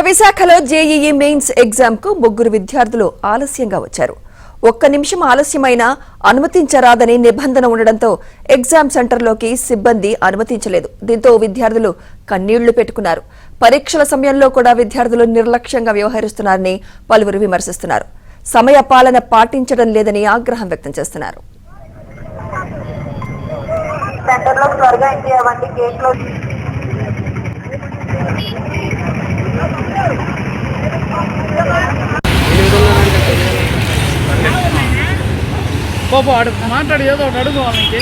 విశాఖలో JEE mains exam కు ముగ్గురు విద్యార్థులు ఆలస్యంగా వచ్చారు. ఒక్క నిమిషం ఆలస్యమైనా అనుమతించరాదని నిబంధన ఉండడంతో ఎగ్జామ్ సెంటర్లోకి సిబ్బంది అనుమతించలేదు. దీంతో విద్యార్థులు కన్నీళ్లు పెట్టుకున్నారు. పరీక్షల సమయంలో కూడా విద్యార్థులు నిర్లక్ష్యంగా వ్యవహరిస్తున్నారని పలువురు విమర్శిస్తున్నారు. సమయ పాలన పాటించడం లేదని ఆగ్రహం వ్యక్తం చేస్తున్నారు. మాట్లాడి ఏదో ఒకటి అడుగు వాళ్ళకి.